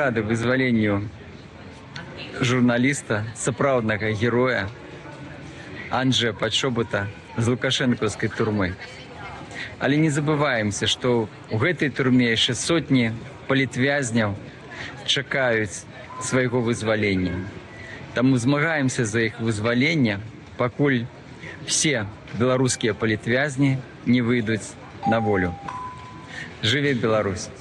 Рады вызваленню журналіста, сапраўднага героя Анджея Пачобута з лукашэнкаўскай турмы. Але не забываемся, што ў гэтай турме яшчэ сотні палітвязняў чакаюць свайго вызвалення. Таму змагаемся за іх вызвалення, пакуль все беларускія палітвязні не выйдуць на волю. Жыве Беларусь!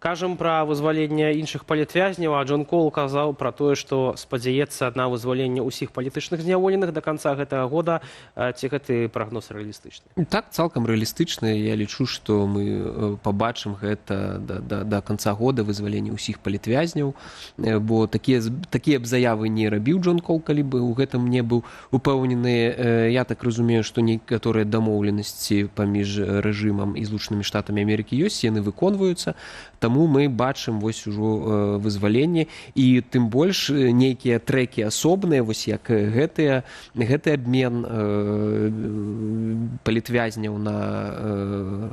Кажам пра вызваленне іншых палітвязняў, а Джон Коул казаў пра тое, што спадзяецца на вызваленне ўсіх палітычных зняволеных да канца гэтага года. Ці гэты прагноз рэалістычны? Так, цалкам рэалістычны. Я лічу, што мы пабачым гэта да канца года вызвалення ўсіх палітвязняў, бо такія б заявы не рабіў Джон Коул, калі бы ў гэтым не быў упэўнены. Я так разумею, што некаторыя дамоўленасці паміж рэжымам і Злучанымі Штатамі Амерыкі ёсць, яны выконваюцца. Таму мы бачым вось ужо вызваленне, і тым больш нейкія трэкі асобныя, вось як гэты абмен палітвязняў на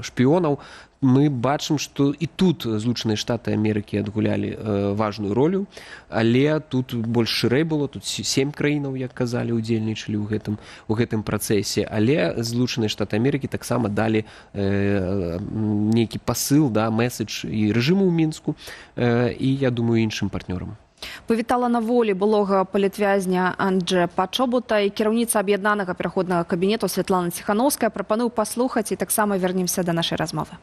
шпіёнаў. Мы бачым, што і тут Злучаныя Штаты Амерыкі адгулялі важную ролю, але тут больш шырэй было, тут 7 краінаў, як казалі, удзельнічалі ў гэтым працэсе, але Злучаныя Штаты Амерыкі таксама далі нейкі пасыл, месседж і рэжыму ў Мінску, і, я думаю, іншым партнёрам. Павітала на волі былога палітвязня Анджея Пачобута і кіраўніца аб'яднанага пераходнага кабінету Святлана Ціхановская. Прапаную паслухаць і таксама вернемся да нашай размовы.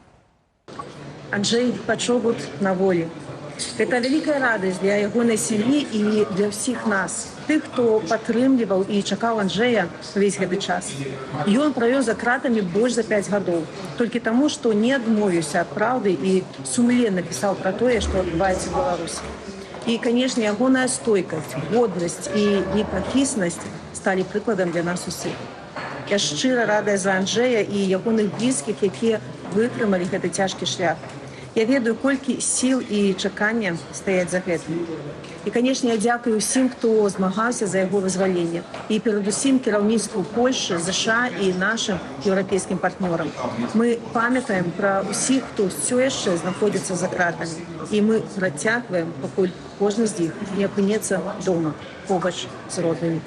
Анджей Пачобут на волі. Это вялікая радасць для ягонай сям'і і для ўсіх нас, тых, хто падтрымліваў і чакаў Анджея ўвесь гэты час. Ён правёў за кратамі больш за 5 гадоў, толькі таму, што не адмовіўся ад праўды і сумленна пісаў пра тое, што адбываецца ў Беларусі. І, канешне, ягоная стойкасць, годнасць і непахіснасць сталі прыкладам для нас усіх. Я шчыра радая за Анджея і ягоных блізкіх, якія вытрымалі гэты цяжкі шлях. Я ведаю, колькі сіл і чакання стаяць за гэтым. І, канешне, я дзякую ўсім, хто змагаўся за яго вызваленне. І перадусім кіраўніцтву Польшы, ЗША і нашым еўрапейскім партнёрам. Мы памятаем пра ўсіх, хто ўсё яшчэ знаходзіцца за кратамі. І мы працягваем, пакуль кожны з іх не апынецца дома, побач з роднымі.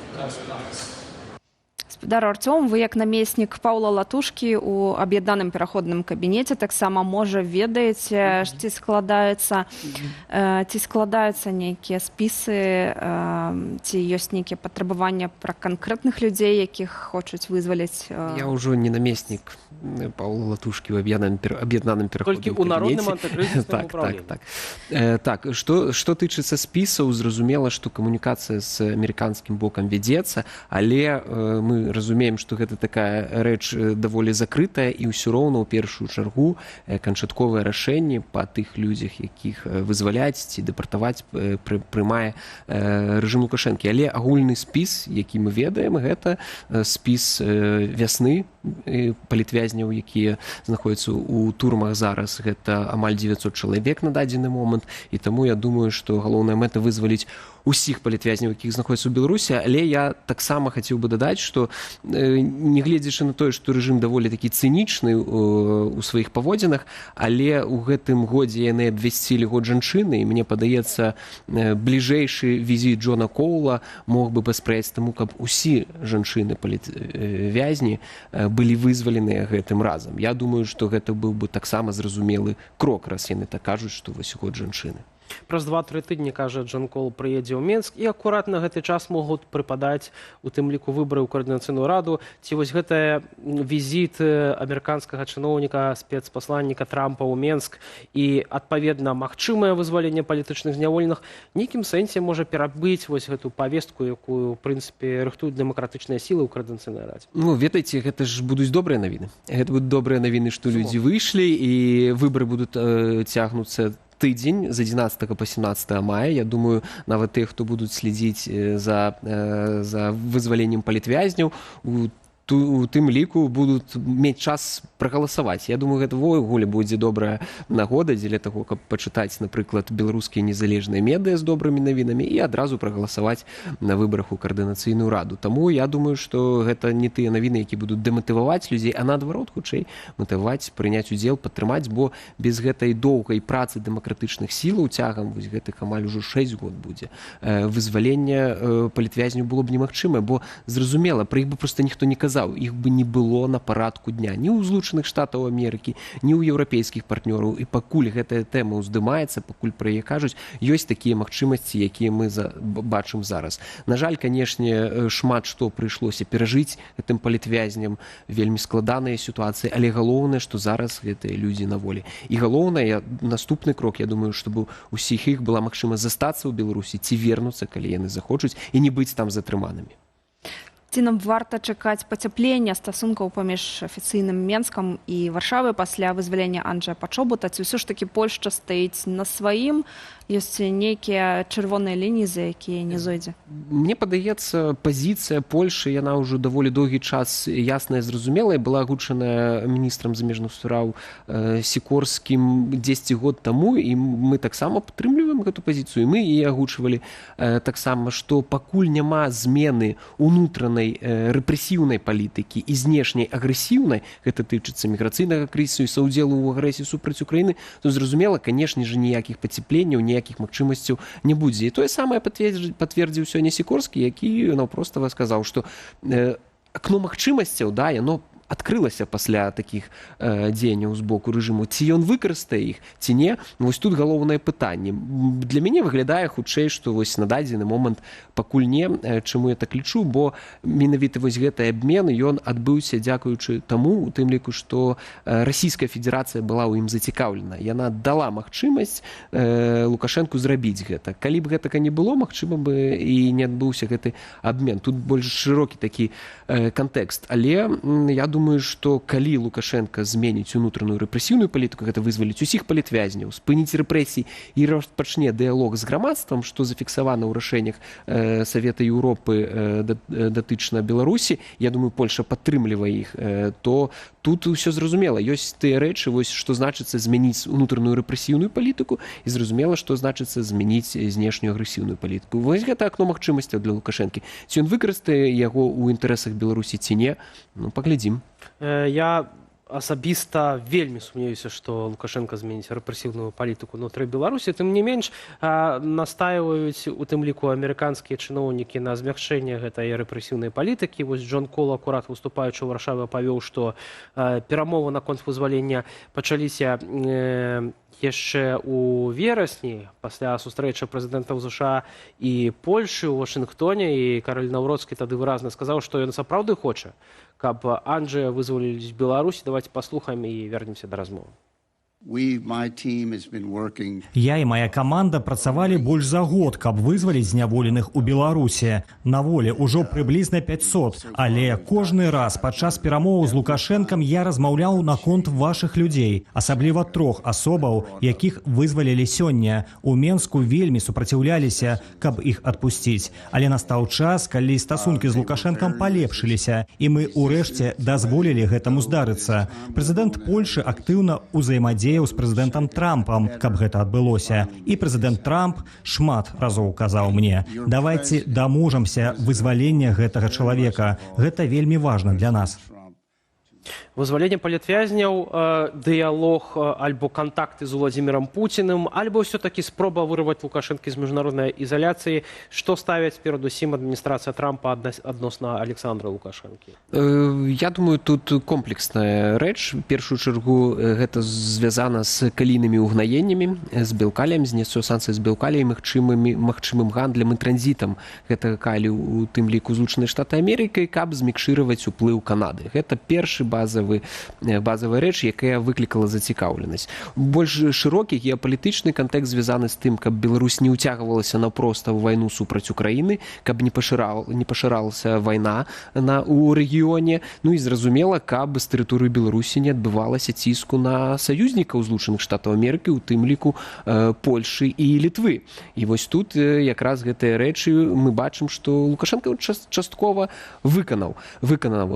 Гаспадар Артём, вы як намеснік Паўла Латушкі ў аб'яднаным пераходным кабінеце таксама, можа, ведаеце, ці складаюцца нейкія спісы, ці ёсць нейкія патрабавання пра канкрэтных людзей, якіх хочуць вызваліць? Я ўжо не намеснік Паўла Латушкі ў аб'яднаным пераходным кабінеце. Толькі ў народным антыкрызісным управленні. Так, што тычыцца спісаў, зразумела, што камунікацыя з амерыканскім бокам вядзецца, але мы разумеем, што гэта такая рэч даволі закрытая, і ўсё роўна ў першую чаргу канчатковае рашэнне па тых людзях, якіх вызваляць ці дэпартаваць, прымае рэжым Лукашэнкі. Але агульны спіс, які мы ведаем, гэта спіс вясны палітвязняў, якія знаходзяцца ў турмах зараз. Гэта амаль 900 чалавек на дадзены момант, і таму я думаю, што галоўная мэта вызваліць усіх палітвязняў, якіх знаходзяцца ў Беларусі. Але я таксама хацеў бы дадаць, што нягледзячы на тое, што рэжым даволі такі цынічны ў сваіх паводзінах, але ў гэтым годзе яны абвясцілі год жанчыны, і мне падаецца, бліжэйшы візіт Джона Коула мог бы паспрыяць таму, каб усе жанчыны палітвязні былі вызваленыя гэтым разам. Я думаю, што гэта быў бы таксама зразумелы крок, раз яны так кажуць, што вось год жанчыны. Праз 2-3 тыдні, кажа, Джон Коул прыедзе ў Мінск, і акурат на гэты час могуць прыпадаць у тым ліку выбары ў каардынацыйную раду. Ці вось гэта візіт амерыканскага чыноўніка, спецпасланніка Трампа ў Мінск і, адпаведна, магчымае вызваленне палітычных зняволеных нейкім сэнсе можа перабыць вось гэту павестку, якую, ў прынцыпе, рыхтуюць дэмакратычныя сілы ў каардынацыйнай радзе? Ну, ведаеце, гэта ж будуць добрыя навіны. Гэта будуць добрыя навіны, што людзі выйшлі, і выбары будуць цягнуцца тыдзень з 11 па 17 мая. Я думаю, нават тых, хто будуць следзіць за вызваленнем палітвязняў, у у тым ліку будуць мець час прагаласаваць. Я думаю, гэта ввогуле будзе добрая нагода дзеля таго, каб пачытаць, напрыклад, беларускія незалежныя медыа з добрымі навінамі і адразу прагаласаваць на выбарах у каардынацыйную раду. Таму я думаю, што гэта не тыя навіны, які будуць дэматываваць людзей, а наадварот, хутчэй матываваць, прыняць удзел, падтрымаць, бо без гэтай доўгай працы дэмакратычных сілаў цягам вось гэтых амаль ужо 6 год будзе вызвалення палітвязняў было б немагчымае, бо зразумела, пра іх бы проста ніхто не казаў, іх бы не было на парадку дня ні ў Злучаных Штатаў Амерыкі, ні ў еўрапейскіх партнёраў. І пакуль гэтая тэма ўздымаецца, пакуль пра яе кажуць, ёсць такія магчымасці, якія мы бачым зараз. На жаль, канешне, шмат што прыйшлося перажыць гэтым палітвязням, вельмі складаныя сітуацыі, але галоўнае, што зараз гэтыя людзі на волі. І галоўнае, наступны крок, я думаю, чтобы усіх іх была магчымасць застацца ў Беларусі ці вернуцца, калі яны захочуць, і не быць там затрыманымі. Ці нам варта чакаць пацяплення стасункаў паміж афіцыйным Менскам і Варшавай пасля вызвалення Анджэя Пачобута? Ці ўсё ж такі Польшча стаіць на сваім? Ёсць нейкія чырвоныя лініі, за якія не зойдзе? Мне падаецца, пазіцыя Польшы, яна ўжо даволі доўгі час ясная, зразумелая, была агучаная міністрам замежных спраў Сікорскім 10 год таму, і мы таксама падтрымліваем гэту пазіцыю. Мы і агучвалі таксама, што пакуль няма змены унутранай рэпрэсіўнай палітыкі і знешняй агрэсіўнай, гэта тычыцца міграцыйнага крызісу і саўдзелу ў агрэсіі супраць Украіны, то зразумела, канешне ж, ніякіх пацяпленняў, ніякіх магчымасцяў не будзе. І тое самае пацвердзіў сёння Сікорскі, які наўпростава сказаў, што акно магчымасцяў, да, яно адкрылася пасля такіх дзеянняў з боку рэжыму. Ці ён выкарыстае іх, ці не? Вось тут галоўнае пытанне. Для мяне выглядае хутчэй, што вось на дадзены момант пакуль не. Чаму я так лічу? Бо менавіта вось гэты абмен, ён адбыўся дзякуючы таму, у тым ліку, што Расійская Федэрацыя была ў ім зацікаўлена. Яна дала магчымасць Лукашэнку зрабіць гэта. Калі б гэтага не было, магчыма бы і не адбыўся гэты абмен. Тут больш шырокі такі кантэкст. Але я думаю, што калі Лукашенко зменіць унутраную рэпрэсіўную палітыку, гэта вызваліць усіх палітвязняў, спыніць рэпрэсіі і распачне дыялог з грамадствам, што зафіксавана ў рашэннях Савета Еўропы датычна Беларусі, я думаю, Польша падтрымлівае іх, то тут усё зразумела. Ёсць тыя рэчы, вось, што значыцца змяніць унутраную рэпрэсіўную палітыку, і зразумела, што значыцца змяніць знешнюю агрэсіўную палітыку. Вось гэта акно магчымасцяў для Лукашэнкі. Ці ён выкарыстае яго ў інтарэсах Беларусі ці не, ну, паглядзім. Я асабіста вельмі сумнеюся, што Лукашенко зменіць рэпрэсіўную палітыку ўнутры Беларусі. Тым не менш, настаиваюць у тым ліку амерыканскія чыноўнікі на змягчэнне гэтай рэпрэсіўнай палітыкі. Вось Джон Кол, акурат выступаючы ў Варшаве, павёў, што перамовы наконт вызвалення пачаліся яшчэ ў верасні пасля сустрэчы прэзідэнтаў ЗША і Польшы ў Вашынгтоне, і Кароль Наўроцкі тады выразна сказаў, што ён сапраўды хоча, каб Анджэя вызвалілі з Беларусі. Давайте паслухаем і вернемся да размовы. Я і моя каманда працавалі больш за год, каб вызваліць зняволеных у Беларусі. На волі ўжо прыблізна 500, але кожны раз падчас перамоваў з Лукашэнкам я размаўляў наконт вашых людзей, асабліва 3 асобаў, якіх вызвалілі сёння. У Менску вельмі супраціўляліся, каб іх адпусціць. Але настаў час, калі стасункі з Лукашэнкам палепшыліся, і мы ўрэшце дазволілі гэтаму здарыцца. Прэзідэнт Польшы актыўна ўзаемадзеяў з прэзідэнтам Трампам, каб гэта адбылося. І прэзідэнт Трамп шмат разоў казаў мне: давайце даможамся вызвалення гэтага чалавека. Гэта вельмі важна для нас. Вызваленне палітвязняў, дыялог альбо кантакты з Владзімірам Пуціным, альбо ўсё-такі спроба вырваць Лукашэнкі з міжнароднай ізаляцыі. Што ставяць перадусім адміністрацыя Трампа адносна Александра Лукашэнкі? Я думаю, тут комплексная рэч. В першую чаргу гэта звязана з калійнымі ўгнаеннямі, з белкалем, зняццё санкцый з белкалем, магчымым гандлем і транзітам гэтага калію, у тым ліку Злучаныя Штаты Амерыкі, каб змікшыраваць уплыў Канады. Гэта першы базавы базавая рэч, якая выклікала зацікаўленасць. Больш шырокі геапалітычны кантэкст звязаны з тым, каб Беларусь не ўцягвалася наўпроста ў вайну супраць Украіны, каб не пашыралася вайна у рэгіёне, ну і зразумела, каб з тэрыторыі Беларусі не адбывалася ціску на саюзнікаў Злучаных Штатаў Амерыкі, у тым ліку Польшы і Літвы. І вось тут якраз гэтыя рэчы мы бачым, што Лукашенко часткова выканаў.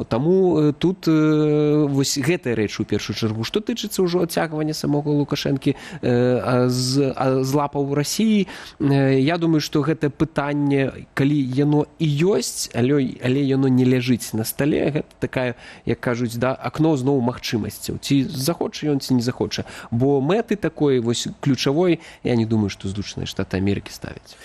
Таму тут вось гэтая рэч у першую чаргу. Што тычыцца ўжо адцягвання самога Лукашэнкі з лапаў Расіі, я думаю, што гэта пытанне, калі яно і ёсць, але яно не ляжыць на стале, гэта такая, як кажуць, акно зноў магчымасцяў. Ці захоча ён, ці не захоча. Бо мэты такой вось ключавой, я не думаю, што Злучаныя Штаты Амерыкі ставяць.